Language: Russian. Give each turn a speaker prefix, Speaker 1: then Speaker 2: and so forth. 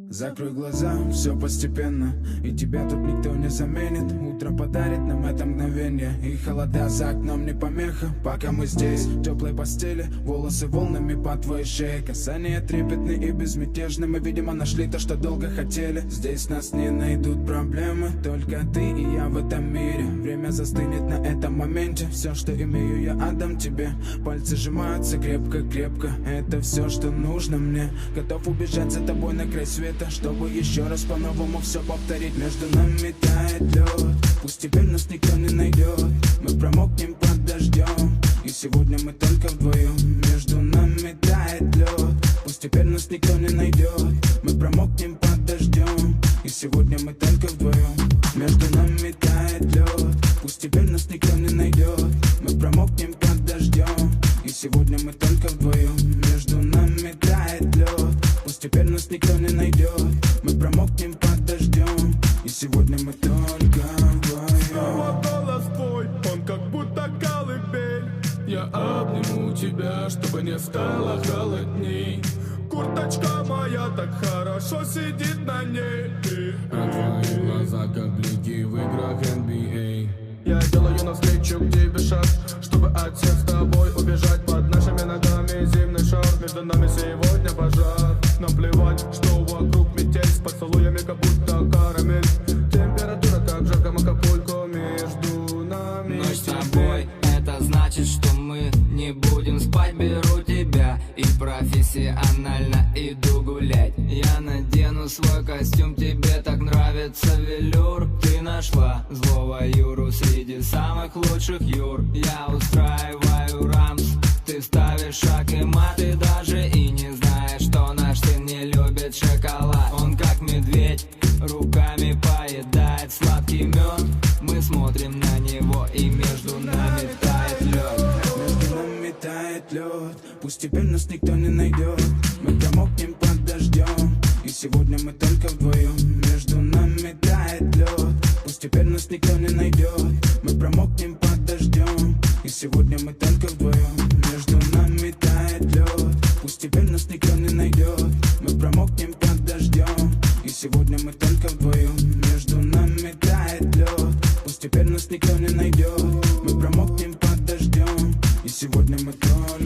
Speaker 1: Закрой глаза, все постепенно, и тебя тут никто не заменит. Утро подарит нам это мгновение, и холода за окном не помеха. Пока мы здесь, в теплой постели, волосы волнами по твоей шее. Касания трепетные и безмятежны, мы, видимо, нашли то, что долго хотели. Здесь нас не найдут проблемы, только ты и я в этом мире. Время застынет на этом моменте, все, что имею, я отдам тебе. Пальцы сжимаются крепко-крепко, это все, что нужно мне. Готов убежать за тобой на край света, чтобы еще раз по-новому все повторить. Между нами тает лед, пусть теперь нас никто не найдет. Мы промокнем под дождем, и сегодня мы только вдвоем. Между нами тает лед, пусть теперь нас никто не найдет. Мы промокнем под дождем, и сегодня мы только вдвоем. Между нами тает лед, пусть теперь нас никто не найдет. Мы промокнем под дождем, и сегодня мы только вдвоем. Между нами тает лед, пусть теперь нас никто не найдет. Мы промокнем под дождем, и сегодня мы только вдвоем.
Speaker 2: Снова голос твой, он как будто колыбель. Я обниму тебя, чтобы не стало холодней. Курточка моя так хорошо сидит на ней.
Speaker 3: А твои глаза как блики в играх NBA.
Speaker 2: Я делаю навстречу к тебе шаг, чтобы от всех с тобой убежать. Под нашими ногами зимний шар, между нами сегодня пожар. Нам плевать, что вокруг метель, с поцелуями как будто карамель. Температура как жарко Акапулько, между нами.
Speaker 4: Ночь с тобой, это значит, что мы не будем спать. Беру тебя и профессионально иду гулять. Я надену свой костюм, тебе так нравится велюр. Ты нашла злого Юру среди самых лучших Юр. Я устраиваю рамс, ты ставишь шаг и мат. Ты даже и не знаешь, что наш сын не любит шоколад. Он как медведь, руками поедает сладкий мед. Мы смотрим на него, и между нами тает лед.
Speaker 1: Между нами тает лед, пусть теперь нас никто не найдет. Мы промокнем под дождем, и сегодня мы только вдвоем. Между нами тает лед, пусть теперь нас никто не найдет. Мы промокнем под дождем, и сегодня мы только вдвоем. Между нами тает лед, пусть теперь нас никто не найдет. Мы промокнем под дождем, и сегодня мы только вдвоем. Между нами тает лед, пусть теперь нас никто не найдет. Мы промокнем под дождем, и сегодня мы только